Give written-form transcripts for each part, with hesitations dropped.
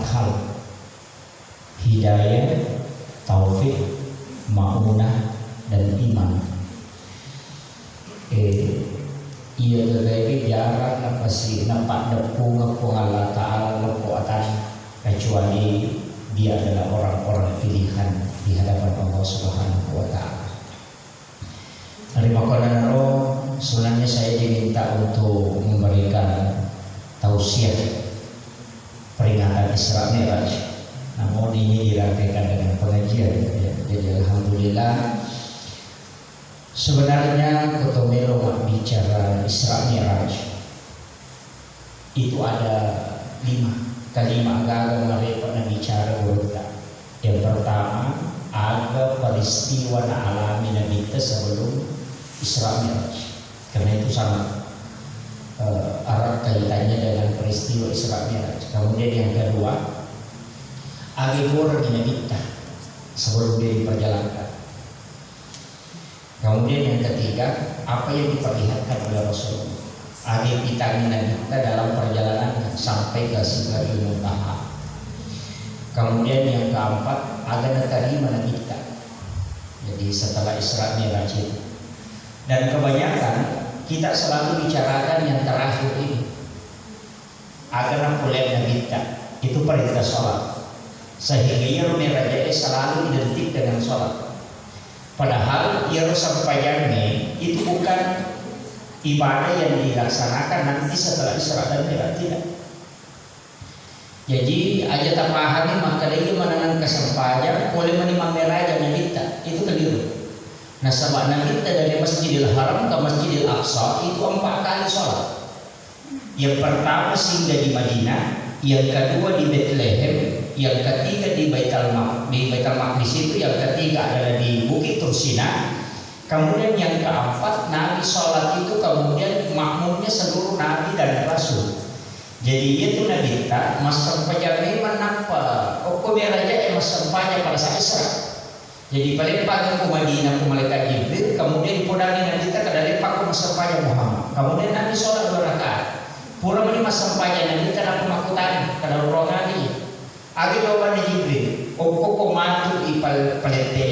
hal: hidayah, taufik, ma'unah, dan iman. Ia terjadi jarang apa sih nampak nepung Allah Ta'ala lepoatan, kecuali dia adalah orang-orang pilihan di hadapan Allah Subhanahu wa Ta'ala. Dari makanan roh, sebenarnya saya diminta untuk memberikan tausiah peringatan Isra Mi'raj. Namun ini dirangkaikan dengan pengajian. Jadi alhamdulillah. Sebenarnya Kotomelo bicara Isra Mi'raj itu ada 5 kalimat agama mereka pernah bicara berulang. Yang pertama, ada peristiwa alami Nabi kita sebelum Isra Mi'raj, karena itu sama erat kaitannya dengan peristiwa Isra Mi'raj. Kemudian yang kedua, ada orang Nabi kita sebelum dia diperjalankan. Kemudian yang ketiga, apa yang diperlihatkan oleh Rasulullah, ada vitamin Nabi kita dalam perjalanan sampai ke Sidratul Muntaha. Kemudian yang keempat, ada terima Nabi kita. Jadi setelah Isra Mi'raj itu. Dan kebanyakan kita selalu bicarakan yang terakhir ini, agar boleh Nabi kita. Itu perintah sholat. Sehingga Isra Mi'raj selalu identik dengan sholat. Padahal Isra sampaiannya itu bukan ibadah yang dilaksanakan nanti setelah Isra dan Mi'raj, tidak. Jadi aja tak pahami maka dia menanam kesampaian boleh menimang Mi'raj dan kita itu keliru. Nah, sebab Nabi kita dari Masjidil Haram ke Masjidil Aqsa itu 4 kali sholat. Yang pertama singgah di Madinah, yang kedua di Bethlehem, yang ketiga di Baitul Maqdis itu, yang ketiga adalah di Bukit Tursina. Kemudian yang keempat, Nabi sholat itu kemudian makmumnya seluruh Nabi dan Rasul. Jadi itu Nabi kita masa sampainya menapa Mi'raj masa sampainya pada saat Isra. Jadi paling pagi ke Madinah ke malaikat Jibril, kemudian dipodangi Nabi kita ke dari pak masa sampainya Muhammad. Kemudian Nabi sholat 2 rakaat. Pura ini masa sampainya Nabi kita nak pemakutan ke dalam ruang Nabi. Agi jawaban Jibril, kau mati di palete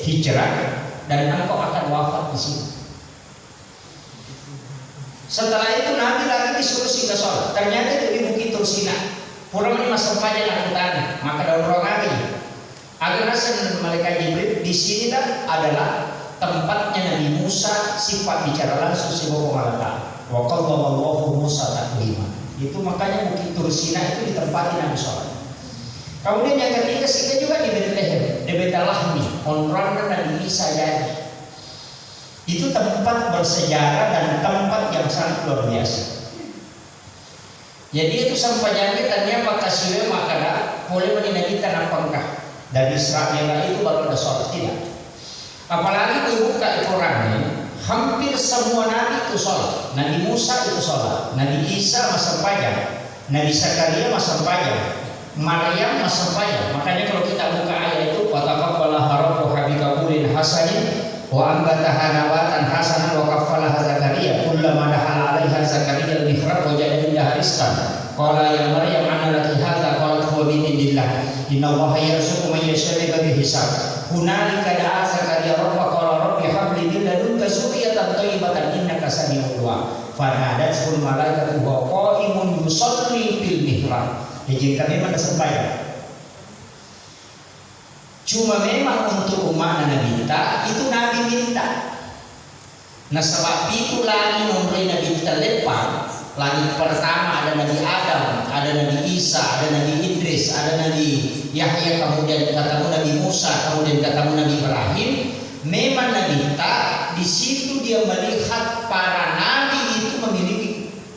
hijrah dan engkau akan wafat di sini. Setelah itu Nabi lagi disuruh singgah sholat. Ternyata di Bukit Tursina. Pura ini masa sampainya lakukan, maka dalam ruang Nabi. Agar nasan malaikat Jibril di sini adalah tempatnya Nabi Musa sifat bicara langsung sebab Allah. Wa qallallahu Musa taklima. Itu makanya Bukit Tursina itu ditempati Nabi sholat. Kemudian yang ketiga sehingga juga di Bethlehem, di Bethlehemi, onran Nabi Isa jadi. Itu tempat bersejarah dan tempat yang sangat luar biasa. Jadi itu sampainya tanya maka siwe maka boleh meninabi tanah pengkah. Dari Isra Mi'raj itu baru ada sholat, tidak. Apalagi dibuka Al-Quran, hampir semua Nabi itu sholat. Nabi Musa itu sholat, Nabi Isa masa pajak, Nabi Zakaria masa pajak, Maryam masa pajak. Makanya kalau kita buka ayat itu, wataqabbalaha rabbuha biqabulin hasanin wa ambataha nabatan hasanan wa kaffalaha Zakaria kullama dakhala 'alaiha Zakaria al-mihrab wajada indaha rizqan. Qala ya Maryam anna laki hadza qalat huwa min indillah innallaha yarzuqu man yasha'u bighairi hisab. Hunalika da'a Zakaria rabbahu qala rabbi hab li min ladunka dzurriyyatan thayyibatan innaka sami'ud du'a. Fanadatul malaikatu wa qa'imun yusalli fil mihrab. Jadi kami mana sampaikan. Cuma memang untuk umat Nabi kita itu Nabi minta. Nah sebab itu lagi memberi Nabi kita lepas. Lagi pertama ada Nabi Adam, ada Nabi Isa, ada Nabi Idris, ada Nabi Yahya, kemudian ketemu Nabi Musa, kemudian ketemu Nabi Ibrahim. Memang Nabi kita di situ dia melihat para Nabi itu memiliki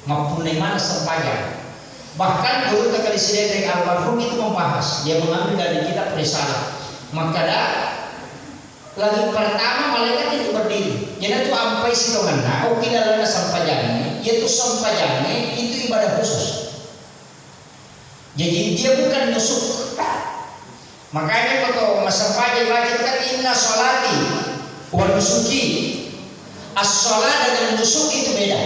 mempunyai mana sempadan. Bahkan guru Tekali Sidek Al-Marhum itu membahas, dia mengambil dari kitab Risalah. Maka lagi pertama malaikat itu berdiri. Jadi itu sampai sidongan. Oke dalam sampaiannya, yaitu sampaiannya itu ibadah khusus. Jadi dia bukan nusuk. Makanya kalau sampaian wajibkan inna sholati wa nusuki. As-sholat dengan nusuk itu beda.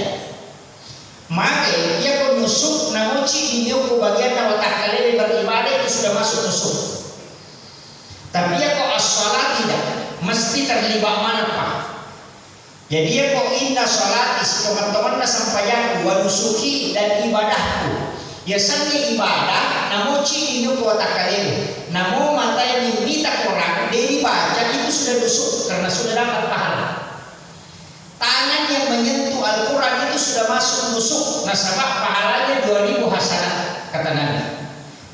Maka dia pun nusuk namoci di ko bagian na watak kalele beribadah itu sudah masuk nusuk. Tapi ya kok as-salat tidak mesti terlibat mana pak. Jadi ya kok inna salat isi teman-teman na sampayanku wa nusuki dan ibadahku. Ya sannya ibadah namoci di ko watak kalele. Namo mata yang diminta orang dari baca itu sudah nusuk karena sudah dapat pahala. Tangan yang menyentuh Al-Quran itu sudah masuk nusuk. Nasabah pahalanya 2000 hasanat kata Nabi.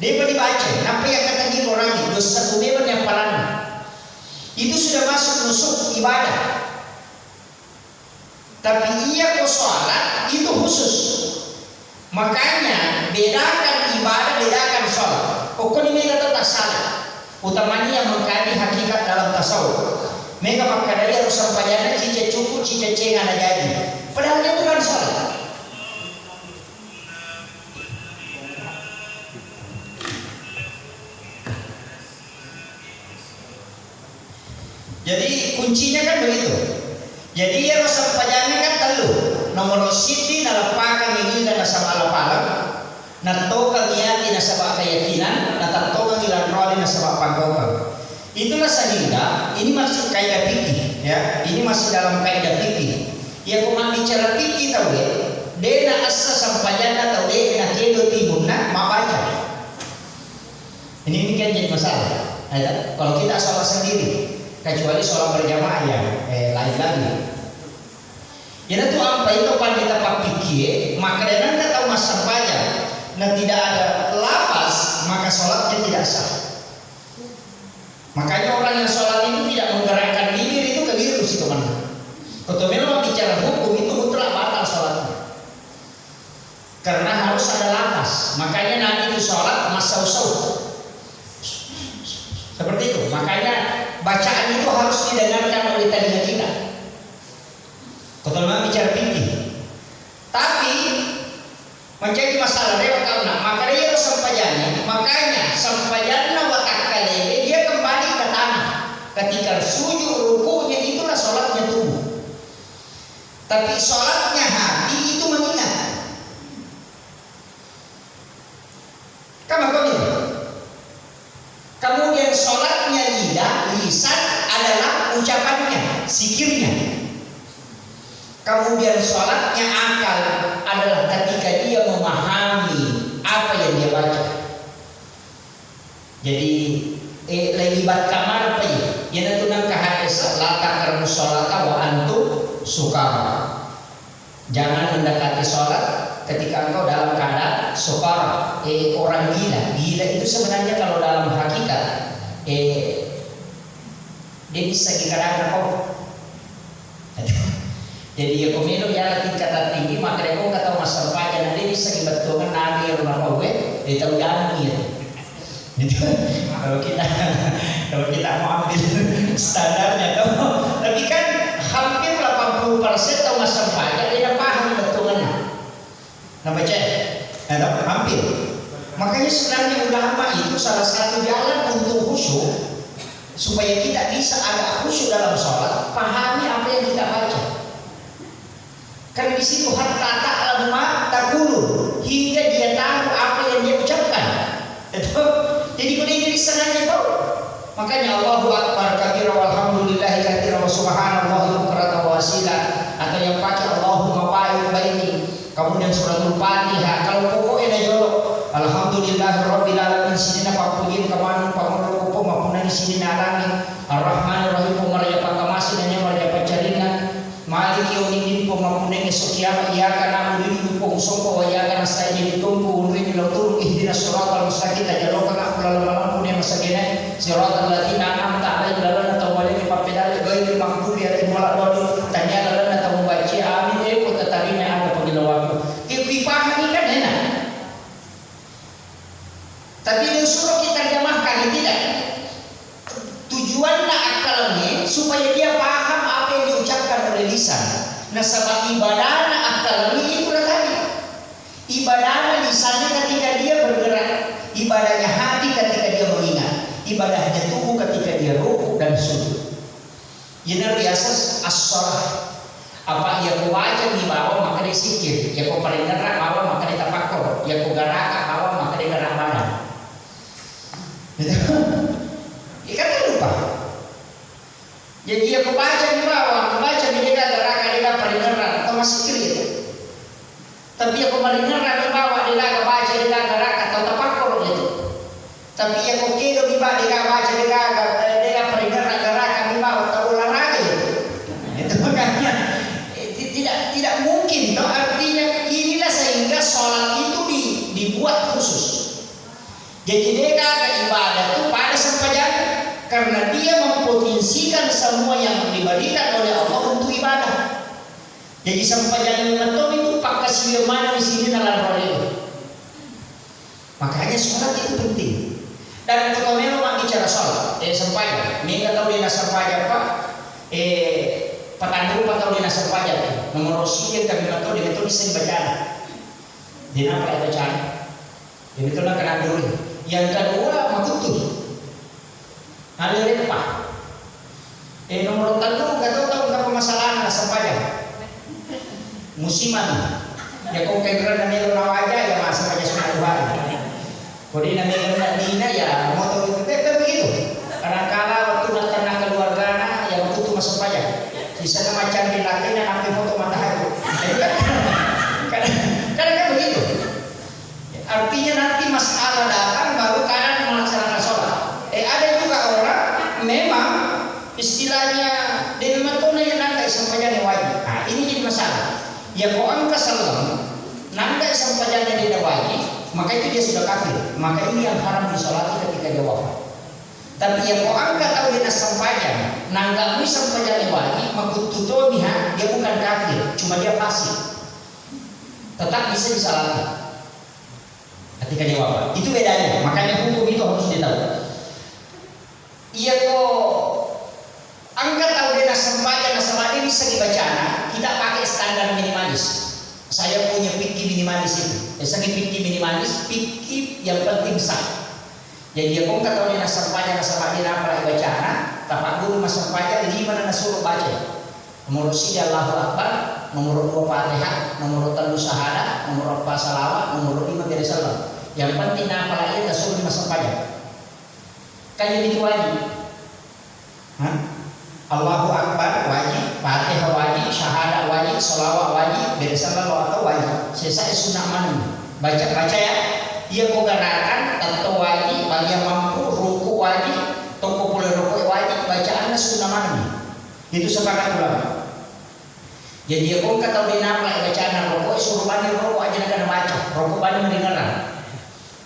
Dia dibaca. Nampak yang kata dia orang itu dosa kubeban yang paling. Itu sudah masuk nusuk ibadah. Tapi ia kok sholat itu khusus. Makanya bedakan ibadah, bedakan sholat. Pokoknya mereka tetap salah. Utamanya yang mengkaji hakikat dalam tasawuf. Mereka makanya harus sampainya cice cukup, cice ceng ada jadi. Padahal dia bukan sholat. Jadi kuncinya kan begitu. Jadi ya harus sampainya kan telu. Nomor siti nalapakan ini dan nasabah alapalam. Natoka niati nasabah keyakinan, natatoka nilan roli nasabah panggokan. Itulah sehingga ini masih kaidah fikih ya. Ini masih dalam kaidah fikih. Ya kalau bicara fikih tahu ya. Dena asa sampayana tahu dena kedo tibunna mabaca. Ini kan jadi masalah. Ya, kalau kita sholat sendiri, kecuali sholat berjamaah ya lain lagi. Ya itu apa itu pandita pak fikih, maka dia tidak tahu mas sampaya. Nah tidak ada lafaz maka sholatnya tidak sah. Makanya orang yang sholat itu tidak menggerakkan bibir itu keliru sih teman. Kalau memang bicara hukum itu mutlak batal sholatnya. Karena harus ada lafaz. Makanya Nabi itu sholat masau-sau. Seperti itu. Makanya bacaan itu harus didengarkan oleh telinga kita. Kalau memang bicara fikih. Tapi menjadi masalah lewat karena maka dia harus sampainya. Makanya sampainya watak kalele dia kembali ke tanah. Ketika sujud rukunya itulah sholatnya tubuh. Tapi sholatnya hati itu mengingat. Kemudian sholatnya lisan adalah ucapannya, zikirnya. Kemudian sholatnya akal adalah ketika dia memahami apa yang dia baca. Jadi libat kamar apa ya? Yang itu nangka hadis latak karena sholat wa antum sukara. Jangan mendekati sholat ketika engkau dalam keadaan sukara. Orang gila itu sebenarnya kalau dalam hakikat dia bisa dikatakan jadi ya pemilu ya tingkatan tinggi maka dia kok kata masa pajak nanti bisa dibetulkan nabi rumah kowe dia tahu jalan gitu. Kalau kita mau ambil standarnya tapi kan hampir 80% tahu masa pajak dia paham betulnya. Nah baca hampir. Makanya sebenarnya ulama itu salah satu jalan untuk khusyuk supaya kita bisa agak khusyuk dalam sholat, pahami apa yang kita baca. Karena di situ hatta ta'lamu taqulun hingga dia tahu apa yang dia ucapkan. Jadi kalau ini sengaja tahu. Makanya Allahu Akbar kabira walhamdulillahi katsira wa subhanallahi bukratan wa asila atau yang pakai Allahumma ba'id baini. Kemudian suratul Fatihah kalau pokoknya jolo alhamdulillahirabbil alamin sidina papuji kemana pamulu pamapuna di sini alami arrahmanir rahim maraya pakamasi dan maraya pacarina maliki yaumiddin pamapuna esok kiamat ya kana mudin pung sopo ya kana saja ditumpu unri dilatur ihdinas siratal mustaqim tajaloka aqlal malam punya masakina siratal ladzina an'amta alaihim lana tawalli papedal ghairil maghdubi alaihim waladdallin tanya lana tamu baca amin ko tatarina ada pagilawak dipahami kan enak. Tapi disuruh kita terjemahkan tidak. Tujuannya akalnya supaya dia paham apa yang diucapkan oleh lisan. Nah sebab ibadahnya akalnya itu tadi. Ibadahnya lisannya ketika dia bergerak, ibadahnya hati ketika dia mengingat, ibadahnya tubuh ketika dia rukuk dan sujud. Ini biasa as-shalah. Apa ia baca di bawah maka disikir, ia paling gerak bawah maka ditapakkan. Tapi ako malingaran bawa dilaga baca dilaga raka atau tapakor itu. Tapi ako kido giba dilaga baca dilaga malingaran raka bawa atau olahraga itu. Itu makanya tidak mungkin. Toh artinya inilah sehingga sholat itu dibuat khusus. Jadi dia ibadah itu pada sampajana karena dia mempotensikan semua yang diberikan oleh Allah untuk ibadah. Jadi sampajana mentok itu pakai siapa mana di sini dalam role itu. Makanya sholat itu penting. Dan kalau memang bicara sholat, sampajana, mereka tahu dia sampajana apa? Patandu tahu dia sampajana. Nomor siapa kami tahu dia itu bisa dibaca. Dia apa bacaan? Dia itu nak kena dulu. Yang kedua makutul. Ada apa? Nomor tentu nggak tahu apa masalah nak sampajana. Musiman. Ya kau kira namanya nawaja ya masa saja sudah Tuhan. Kau di namanya Nina ya motor itu begitu. Kadang-kala waktu nak keluarga ya waktu itu masuk pajak. Sisa macam di laki dan ambil foto matahari. Kadang-kadang begitu. Artinya nanti masalah datang baru kalian melaksanakan sholat. Ada juga orang memang istilahnya dia memang tuh nanya sampainya wajib. Nah ini jadi masalah. Ya kau angka salam, nanda sampainya dia wajib, maka itu dia sudah kafir. Maka ini yang haram disolati ketika dia wafat. Tapi yang kau angka tahu dia sampainya, nanda ini sampainya wajib, makututo dia bukan kafir, cuma dia fasik. Tetap bisa disolati ketika dia wafat. Itu bedanya. Makanya hukum itu harus ditahu. Iya kok angkat tahu dia sampainya ini bisa dibaca. Kita pakai standar minimalis. Saya punya fikih minimalis itu. Biasanya fikih minimalis, fikih yang penting sah. Jadi aku kata dia sampainya apa bacaan, tapak guru sampainya di mana nasuruh baca. Nomor sida Allahu Akbar, nomor 2 Fatihah, nomor 3 syahadat, nomor 4 salawat, nomor 5 salam. Yang penting apa lagi nasuruh sampainya. Kayak itu wajib. Allahu Akbar wajib, Fatihah wajib, syahadat wajib, salawat wajib, bersalawat atau wajib. Selesai sunnah mana? Baca ya. Ia mengatakan atau wajib bagi yang mampu, ruku wajib, toko boleh ruku wajib, bacaannya sunnah mana? Itu sepakat ulama. Jadi aku kata dia apa bacaan ruku, suruh bani ruku aja nak baca, ruku bani mendengar.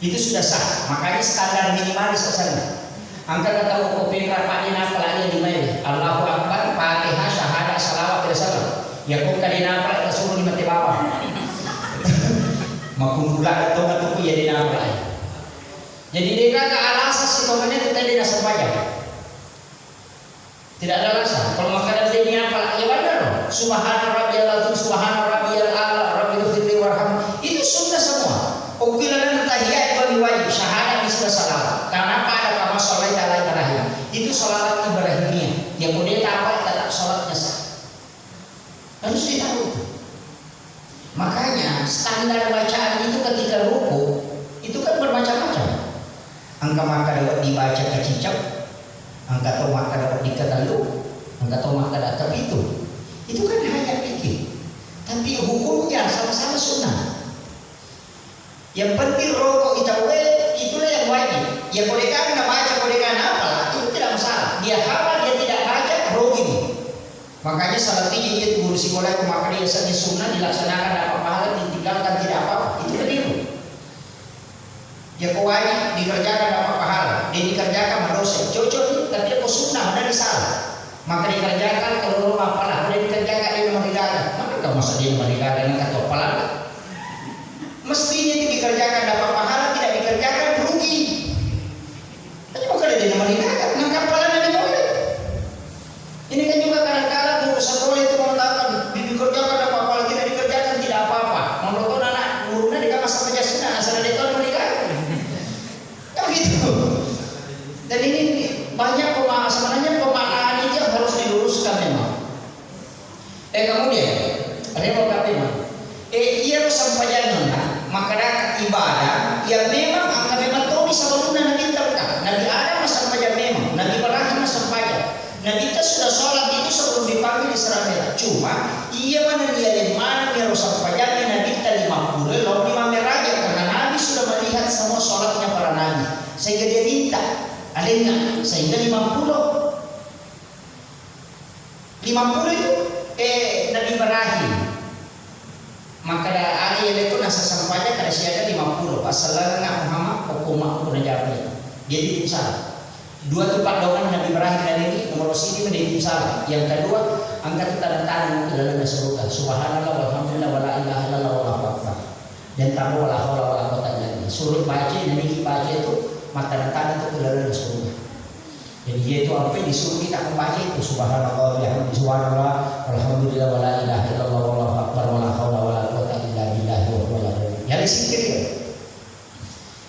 Itu sudah sah. Makanya standar minimalis asalnya. Angka kata kopi rapatnya apa lagi di mana? Allahu Akbar, Fatihah, syahadat, salawat, bersalam. Ya kok kadina apa kita suruh di mati bawah. Makundula atau ngatuku ya di apa lagi. Jadi dia kata alasan situasinya kita di dasar pajak. Tidak ada alasan. Kalau makanan dia apa? Ya benar. Subhana rabbiyal azim, subhana rabbiyal a'la, rabbil firli warham. Itu sudah semua. Ukilan tahiyat bagi wajib syahadat bisa salawat. Karena pada kama sholat alaihi rahim. Itu sholat ibrahimiyah. Yang kemudian apa tetap sholatnya sah. Harus ditahu. Makanya standar bacaan itu ketika ruku itu kan bermacam-macam. Angka maka dapat dibaca kecicap, angka atau maka dapat dikatalu, angka atau maka dapat itu. Itu kan hanya fikih. Tapi hukumnya sama-sama sunnah. Yang penting rokok itulah yang wajib. Ya kodekan nggak baca kodekan apalah itu tidak masalah. Dia hafal dia tidak baca rugi. Makanya salat tinggi itu guru sekolah maka dia sunnah dilaksanakan apa pahala ditinggalkan tidak apa-apa. Itu keliru. Ya wajib dikerjakan apa pahala. Dia dikerjakan manusia. Cocok tapi dia sunnah dari salah. Maka dikerjakan kalau apalah dia dikerjakan dia meninggalkan. Maka enggak masa dia meninggalkan dengan kata apalah. Mestinya itu dikerjakan dapat pahala, tidak dikerjakan rugi. Tapi bukan dia meninggalkan, nangkap pahala dari boleh. Ini kan juga kadang-kadang guru sekolah itu mengatakan dikerjakan dapat pahala, tidak dikerjakan tidak apa-apa. Menurut anak gurunya di kamar sama jasuna asal dia tahu meninggalkan. Kan begitu. Dan ini banyak sebenarnya pemaknaan itu yang harus diluruskan memang. Kemudian ada yang berkata ia sampai jangan maka ibadah yang memang angka memang tahu sebelum Nabi terkah Nabi Adam sampai memang Nabi Ibrahim sampai Nabi kita sudah sholat itu sebelum dipanggil di Israel. Cuma ia mana dia di mana dia sampai Nabi kita 50 50 itu Nabi Ibrahim. Maka ada itu nasa sampainya kada siada 50. Asalnya Muhammad hukum aku najabnya. Jadi itu salah. Dua tempat doang Nabi Ibrahim dan ini nomor sini menjadi salah. Yang kedua angkat tanda-tanda ke dalam surga. Subhanallah walhamdulillah wala ilaha illallah wallahu akbar. Dan tahu wala haula wala quwwata illa billah. Suruh baca dan ini baca itu mata tanda itu ke dalam surga. Jadi dia itu apa yang disuruh kita membaca itu subhanallah bihamdihi subhanallah walhamdulillah wala ilaha illallah wallahu akbar wala haula wala quwwata illa billah wala ya zikir ya.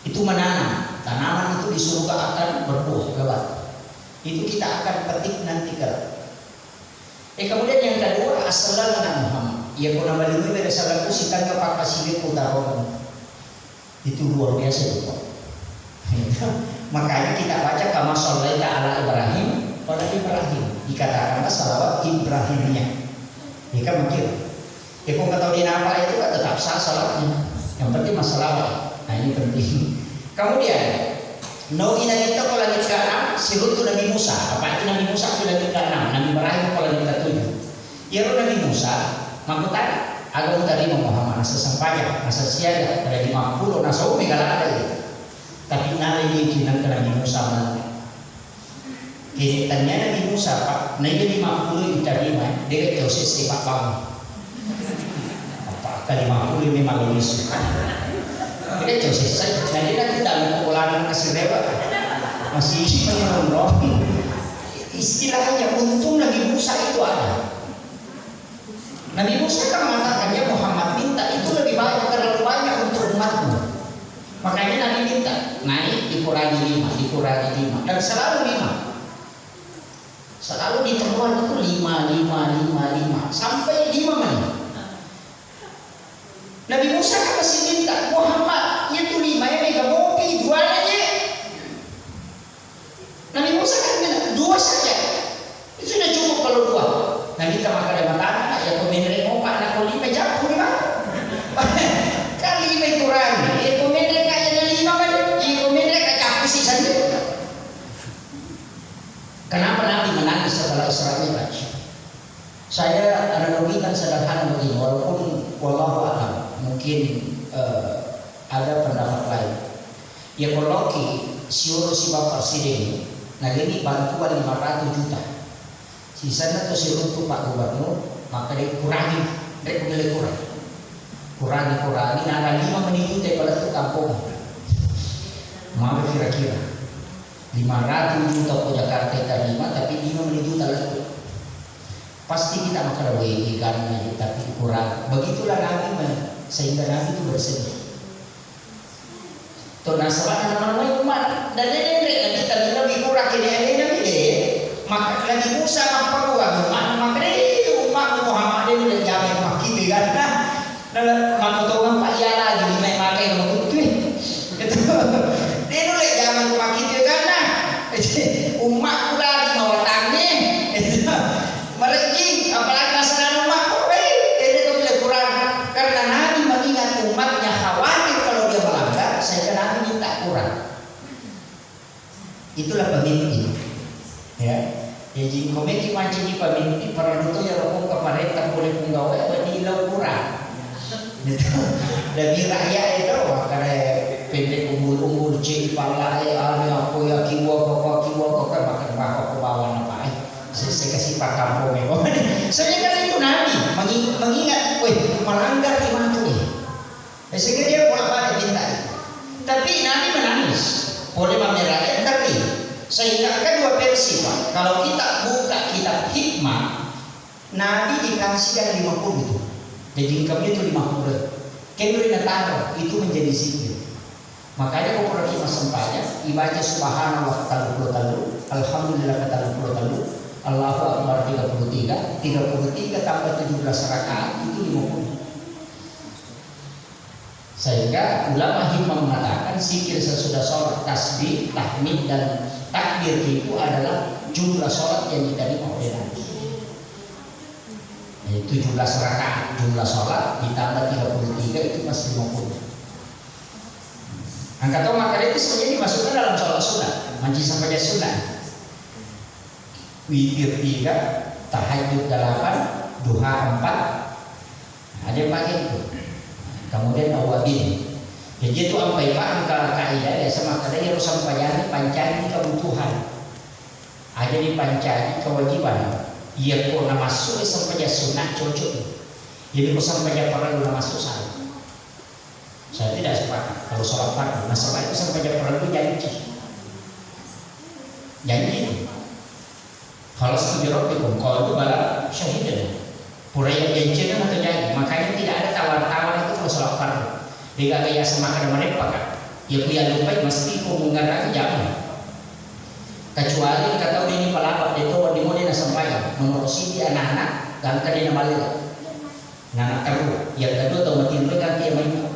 Itu menanam. Tanaman itu di surga akan berbuah lebat. Itu kita akan petik nanti kelak. Kemudian yang kedua assalamualaikum Muhammad. Ya kuna malimi dari salaku sitan ke pakasili putaron. Itu luar biasa itu. Makanya kita baca kama shallaita ala Ibrahim wa ala Ibrahim. Dikatakan salawat Ibrahimiyah. Ini kan mungkin. Kalau nggak tahu dia apa itu kan tetap sah salatnya. Yang penting masalah. Nah ini penting. Kemudian Nabi kita kalau lagi ke-6 sirut itu Nabi Musa. Apa itu Nabi Musa itu lagi ke-6? Nabi Ibrahim kalau lagi ke-7. Ya Nabi Musa makutan agak tadi Muhammad nasa sampainya nasa siaga ada 50 nasa umi kalau ada itu. Tapi nari dia kinan ke Nabi Musa mana? Kini tanya Nabi Musa Pak, Nabi 50 diterima dia kata sepak bang. Apa kali 50 memang lulus. Dia selesai. Jadi nanti dalam ulangan kasih lewat masih menurut istilahnya untung Nabi Musa itu ada. Nabi Musa kan mengatakannya Muhammad minta itu lebih banyak terlalu banyak untuk umatmu. Makanya Nabi minta naik dikurangi 5 dan selalu 5. Selalu ditemukan itu 5 sampai 5 menit. Nabi Musa kan masih minta Muhammad itu 5 ya mega mopi 2 aja. Nabi Musa kan bilang 2 saja. Itu sudah cukup kalau 2. Nah kita makan dengan tanah ya pemenere ngopak nak 5 jauh ni Pak. Kali 5 kurang. Ya pemenere kaya 5 kan. Ya pemenere kaya sih saja. Kenapa Nabi menangis setelah Isra Mi'raj? Saya analogikan sederhana begini walaupun wallahu a'lam. Mungkin ada pendapat lain. Ya kalau siuro si bapak sideng, nah ini bantuan 500 juta. Sisanya tuh siuro tuh Pak Gubernur, maka dia kurangi, dia boleh kurangi. Nah ada 5 menit juta pada tuh kampung. Mau kira-kira 500 juta ke Jakarta tadi, tapi 5 menit juta lagi. Pasti kita makan WI karena tapi kurang. Begitulah Nabi sehingga Nabi itu bersedih. Tuh nasalah nama-nama umat dan nenek kita bilang lebih kurang ini Nabi deh. Maka Nabi Musa apa uang maka itu umat Muhammad dia udah jamin mak kita kan. Nah makotongan Pak ya lagi main makai nama itu. Itu dia udah jamin mak kita kan. Umat pula di mawatangnya. Mereka apalagi masalah umat ini tuh boleh kurang karena Nabi mengingat umatnya khawatir kalau dia melanggar sehingga Nabi minta kurang. Itulah pemimpin ya jadi komiki mancing pemimpin para itu ya rokok kepada boleh penggawa badilau kurang gitu dari rakyat itu karena pendek umbul cik pala aku ya kiwa kok makan bakok ke bawah apa saya kasih pak kampung saya kan itu Nabi mengingat melanggar iman itu sehingga dia bolak-balik minta tapi Nabi menangis boleh memerah tapi sehingga ada 2 versi Pak. Kalau kita buka kitab hikmah Nabi dikasih yang 50 itu jadi income itu 50 kenduri nataro itu menjadi zikir makanya kalau kita sempatnya ibadah subhanallah talu alhamdulillah talu Allahu Akbar 33 tambah 17 rakaat itu 50. Sehingga ulama hikmah mengatakan zikir sesudah sholat tasbih, tahmid dan takbir itu adalah jumlah sholat yang diterima oleh Nabi. 17 rakaat jumlah sholat ditambah 33 itu masih 50. Angkat tahu maka itu sebenarnya dimasukkan dalam sholat sunat, majlis sampainya sunat. Witir 3, tahajud 8, duha 4. Ada yang pakai itu. Kemudian awabin. Jadi itu sampai pak angka kaidah ya sama kada yang sampaian pancari kebutuhan. Ada di pancari kewajiban. Ia pun nama masuk sampai sunat cocok. Jadi kau sampai perlu nama masuk saya tidak sepakat kalau sholat fardu. Masalah itu sampai perlu janji. Kalau setuju robikum, kalau itu balap syahidah. Pura yang janjian atau janji. Makanya tidak ada tawar-tawar itu kalau sholat fardu. Dia gaya semakan mereka kan. Ya punya lupa mesti kau menggarang jangan. Kecuali kata ini pelapak itu di mana sampai nomor sini anak-anak dan tadi nama lele. Anak kedua, yang kedua tahu mati mereka dia main.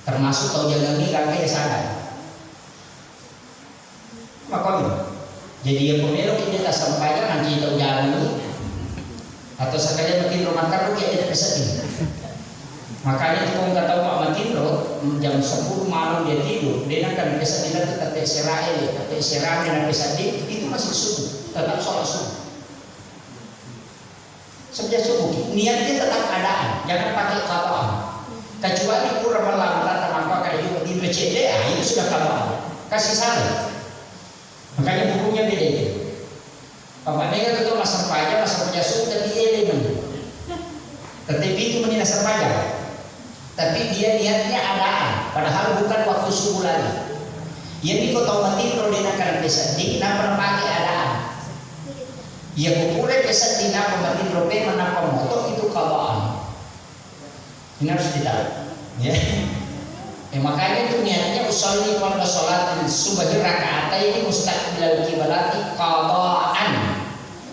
Termasuk tahu jangan ni kakek sana. Maka ini. Jadi yang pemilu kita tak sampaikan nanti tahu jalan ini. Atau sekali mati rumah terus kita tidak bisa ini. Makanya itu kalau tahu Pak Matindro jam 10 malam dia tidur, dia akan bisa tidak tetap Israel, tetap Israel dan bisa itu masih subuh, tetap sholat subuh. Sejak subuh, niatnya tetap adaan, jangan pakai kataan. Kecuali kurang malam datang apa kayak itu di BCD, itu sudah kataan. Kasih saling. Makanya bukunya beda itu. Pak Mega itu masa pajak, masa penjasuh, tapi elemen. Tetapi itu menilai pajak. Tapi dia niatnya adaan, padahal bukan waktu subuh lagi. Ia di kota Matindro dia akan bisa di pernah pakai adaan. Ia kumpulnya bisa di Matindro menapa motor itu kawan. Ini harus ditahu. Ya. Makanya itu niatnya usolli pada sholat subuh rakaat ini mustaqbilal kiblati qadaan.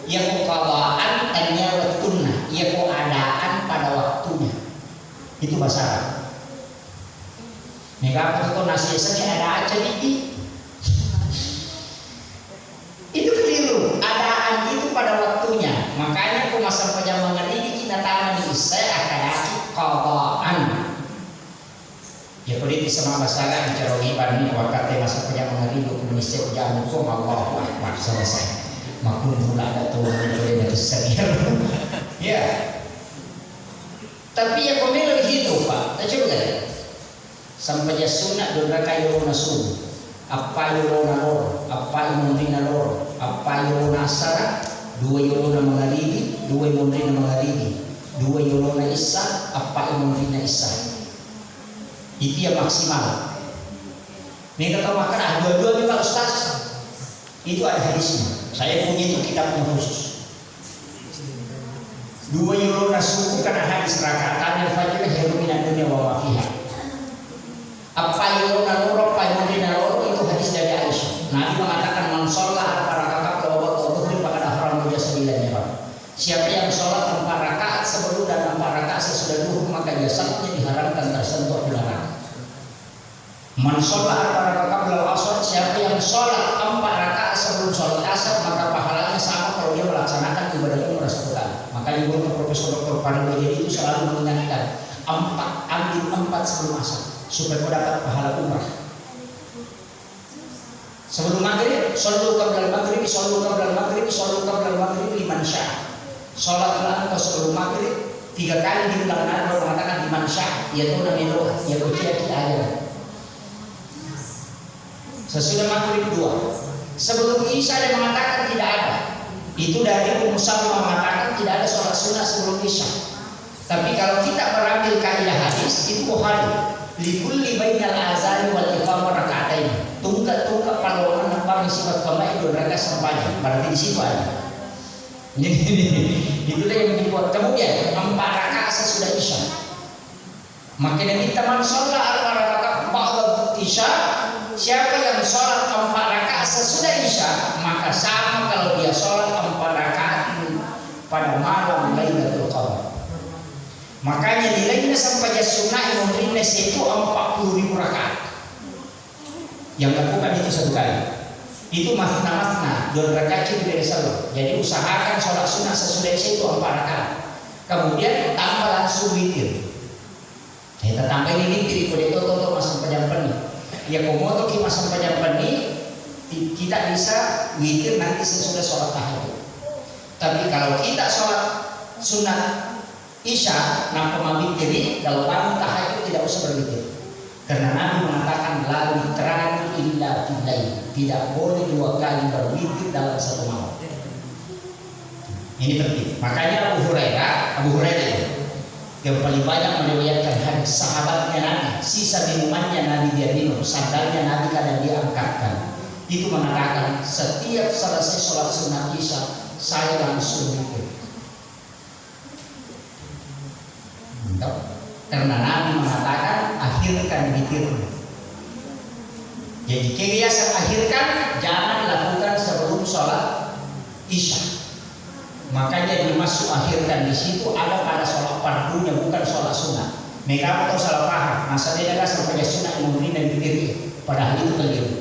Ia ku qadaan tanya waktunya, ia ku adaan pada waktunya. Itu bahasa Arab. Mereka itu nasi saja ada aja di. Itu keliru. Adaan itu pada waktunya. Makanya aku masa penjamangan ini kita tangan di saya akan qadaan. Ya kalau itu sama bahasa Arab bicara ibadah ini waktu masa penjamangan ini aku mesti ujian hukum Allah Akbar selesai. Makun pula ada turun dari sekian. Ya. Tapi yang pemilu hidup Pak, tak coba kan? Sampai sunat dua kayu subuh, apa yurona lor, apa imundina lor, apa yurona asara, dua yurona magharibi, dua imundina magharibi, dua yurona isya, apa imundina isya. Itu yang maksimal. Mereka tahu makan dua-dua Pak Ustaz. Itu ada hadisnya. Saya punya itu kitabnya khusus. Dua yurona suku karena hadis rakaatan yang fajr khairum minad dunya wa ma fiha. Apa yurona loro, apa yurina loro itu hadis dari Aisyah. Nabi mengatakan man shalla arba rakaat wa wada'a pada haram jasadilnya Pak. Siapa yang sholat 4 rakaat sebelum dan 4 rakaat sesudah duhur maka jasadnya diharamkan tersentuh dilarang. Man shalla arba rakaat qabla al-asr, siapa yang sholat 4 rakaat sebelum sholat asar maka pahalanya sama kalau dia melaksanakan ibadah umrah sekali. Makanya guru Profesor Dr. Pardo jadi itu selalu mengingatkan ambil 4 sebelum asar supaya kau dapat pahala umrah. Sebelum maghrib, shollu qabla al-maghrib, shollu qabla al-maghrib, shollu qabla al-maghrib liman syaa. Sholatlah engkau sebelum maghrib 3 kali diulang Nabi mengatakan liman syaa, yaitu namanya doa, yaitu kiai ayat. Sesudah maghrib 2. Sebelum isya dia mengatakan tidak ada. Itu dari Ummu Salamah mengatakan tidak ada sholat sunnah sebelum isya. Tapi kalau kita mengambil kaidah hadis itu Bukhari. Likulli bainal azan wal iqamah rakaatain. Tungkat-tungkat paluan apa sifat kemai 2 rakaat sampainya. Berarti di situ ada. Itulah yang dibuat. Kemudian 4 rakaat sesudah isya. Makanya kita man sholat 4 rakaat ba'da isya. Siapa yang sholat 4 rakaat sesudah isya, maka sama kalau dia sholat 4 rakaat pada malam Lailatul Qadar. Makanya nilainya sampai sunnah Imam itu 40.000 rakaat. Yang lakukan itu 1 kali. Itu mafna 2 rakaat itu dari selalu. Jadi usahakan sholat sunnah sesudah isya itu 4 rakaat. Kemudian tambah langsung witir. Kita tambah ini witir itu untuk masuk penjampan nih. Ya komodo kita sampai jam ini kita bisa witir nanti sesudah sholat tahajud. Tapi kalau kita sholat sunat Isya, nampak mabitiri, kalau bangun tahajud tidak usah berwitir. Karena Nabi mengatakan la witrani illa fillail, tidak boleh 2 kali berwitir dalam satu malam. Ini penting. Makanya Abu Hurairah itu yang paling banyak meriwayatkan hadis sahabatnya Nabi, sisa minumannya Nabi dia minum, sandalnya Nabi kadang dia angkatkan. Itu mengatakan setiap selesai sholat sunat Isya saya langsung witir. Karena Nabi mengatakan akhirkan witirmu. Jadi kebiasaan akhirkan jangan lakukan sebelum sholat Isya. Makanya dimasuk akhirkan di situ ada pada sholat fardunya, bukan sholat sunat. Mereka tahu salah paham. Masa dia adalah sampai sunat yang memberi dan witir, padahal itu keliru.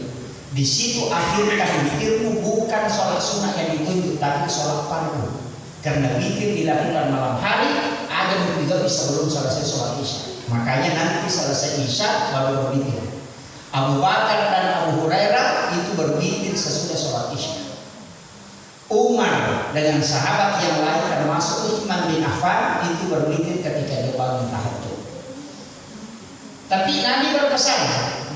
Di situ akhirkan witirmu bukan sholat sunat yang ditunjuk, tapi sholat fardu. Karena witir dilakukan malam hari, ada juga bisa belum selesai sholat Isya. Makanya nanti selesai Isya baru berwitir. Abu Bakar dan Abu Hurairah itu berwitir sesudah sholat Isya. Umar dengan sahabat yang lain termasuk Utsman bin Affan itu berwitir ketika dia bangun tahajud. Tapi Nabi berpesan,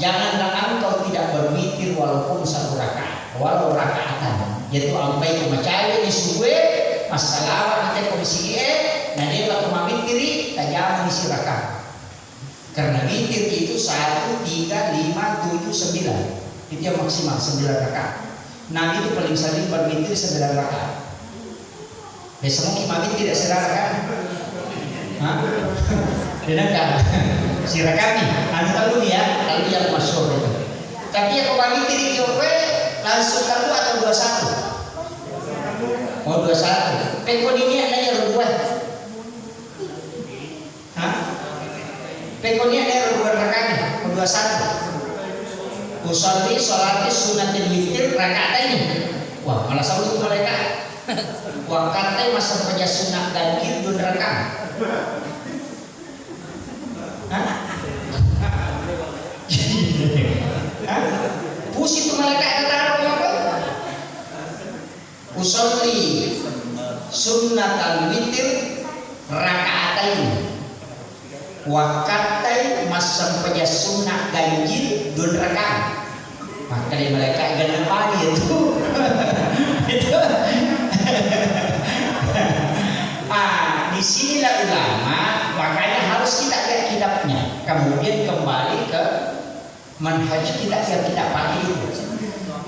janganlah engkau tidak berwitir walaupun 1 rakaat, walau rakaatan. Yaitu ampai kumacaya di suwe, masalah kita komisi nah dia laku mabitiri, tajam isi rakaat. Karena witir itu 1, 3, 5, 7, 9. Itu yang maksimal 9 rakaat. Nabi itu paling sering berwitir 9 rakaat. Besok mungkin mabit tidak 9 rakaat. Hah? Dengarkan. Si rakaat nih, anu tahu nih ya, lalu yang masyhur itu. Tapi yang mabit itu langsung kamu atau 21? Oh 21. Pekon ini adanya rubuhan. Hah? Pekon ini ada rubuhan rakaat. Oh 21. Usolli sholati sunatil witir rakaataini. Wah, malah sahur itu mereka. Wah, kata masa punya sunat ganjil 2 rakaat. Hah? Hah? Pusing itu mereka kata apa? Usolli sunnatal witir rakaatain. Wakatai masa punya sunat ganjil 2 rakaat. Maka dari mereka gana pagi itu. Itu. Di sinilah ulama, makanya harus kita lihat kitabnya. Kemudian kembali ke manhaj kita yang kita pakai itu.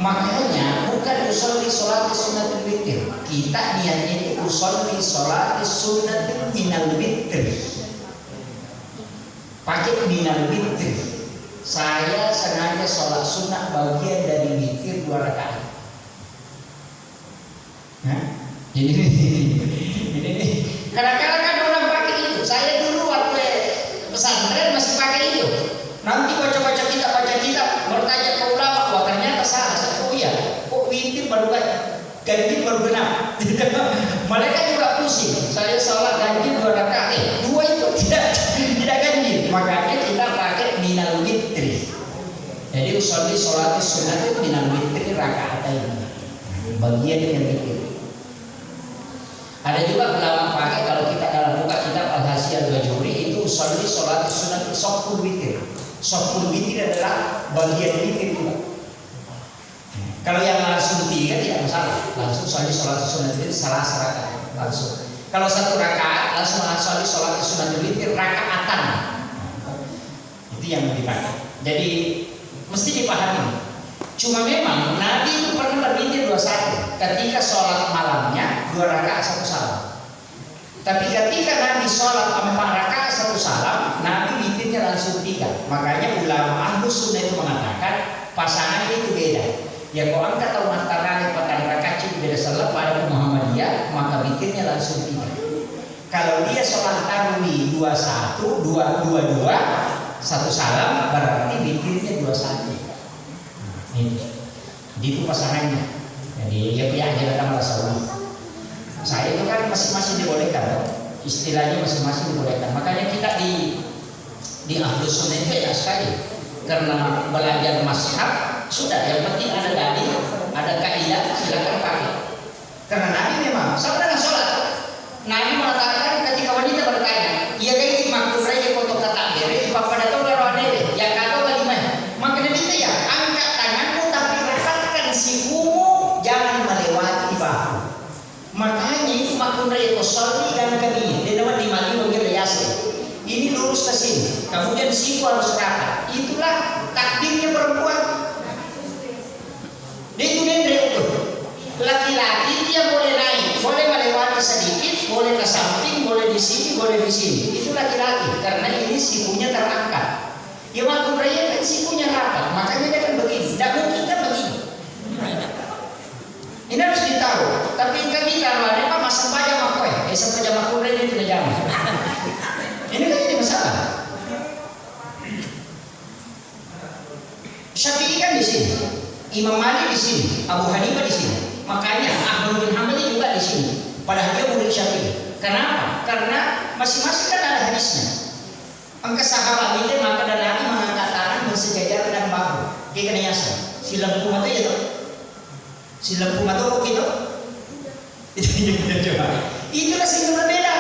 Makanya bukan usolli sholati sunnatul witir. Kita niatnya itu usolli sholati sunnatul minal witir. Pakai minal witir. Saya sengaja sholat sunnah bagian dari witir 2 rakaat. Ini kadang-kadang kan orang pakai itu. Saya dulu waktu pesantren masih pakai itu. Nanti baca-baca kitab bertanya ke ulama, wah ternyata salah. Oh iya, kok witir baru ganjil baru genap. Mereka juga pusing. Saya sholat ganjil 2 rakaat. 2 itu tidak ganjil. Makanya kita pakai minal witri. Jadi usolli sholati sunat itu minal witri rakaatain. Bagian yang witir. Ada juga ulama pakai kalau kita dalam buka kitab Al-Hasiyah Al-Bajuri itu usolli sholati sunat itu soful witir. Soful witir adalah bagian witir juga. Kalau yang langsung 3 tidak masalah. Langsung usolli sholati sunat itu salah rakaat langsung. Kalau 1 rakaat langsung usolli sholati sunat witir rakaatan. Itu yang dipakai. Jadi mesti dipahami. Cuma memang Nabi itu pernah berwitir 21 ketika sholat malamnya 2 rakaat 1 salam. Tapi ketika Nabi sholat 4 rakaat 1 salam, Nabi witirnya langsung 3. Makanya ulama Ahlus Sunnah itu mengatakan pasangannya itu beda. Ya kalau angkat tahu antara 4 rakaat itu beda salam pada Muhammadiyah, maka witirnya langsung 3. Kalau dia sholat tarawih 21, 222, 1 salam, berarti witirnya 21. Itu pasangannya. Jadi ya pihak kita merasa saya itu kan masing-masing dibolehkan, istilahnya masing-masing dibolehkan. Makanya kita di Ahlus Sunnah itu ya sekali karena belajar mazhab sudah yang penting ada dalil, ada kaidah, silakan pakai. Karena Nabi memang sama dengan sholat. Nabi mengatakan ketika wanita bertanya, ia kayak makhluk raja kotor kata beri, bapak datang ke ruang dede, ya kata bagaimana? Maka Nabi itu ya angkat tanganmu tapi rekatkan sikumu, jangan melewati bahu. Makanya itu makhluk raja kotor dan kami, dia dapat dimati bagi yasi. Ini lurus ke sini, kemudian siku harus rapat. Itulah takdirnya perempuan. Dia itu itu. Laki-laki dia boleh naik, boleh melewati sedikit, boleh ke samping, boleh di sini, boleh di sini. Itu laki-laki, karena ini sikunya terangkat. Ya makhluk raya kan sikunya rapat, makanya dia kan begini. Tidak mungkin kan begini. Ini harus ditahu. Tapi kami kalau ada apa masa pajak makoy, sampai jam makhluk raya itu tidak jaman. Ini kan jadi masalah. Syafi'i kan di sini, Imam Malik di sini, Abu Hanifah di sini. Makanya Ahmad bin Hanbal juga di sini. Padahal dia murid Syafi'i. Kenapa? Karena masing-masing kan ada hadisnya. Angka sahabat ini maka dan Nabi mengangkat tangan bersejajar dan bahu. Dia kena yasa. Si lampu mata itu. Si lampu mata kok gitu. Itu yang kita coba. Itulah sehingga berbeda.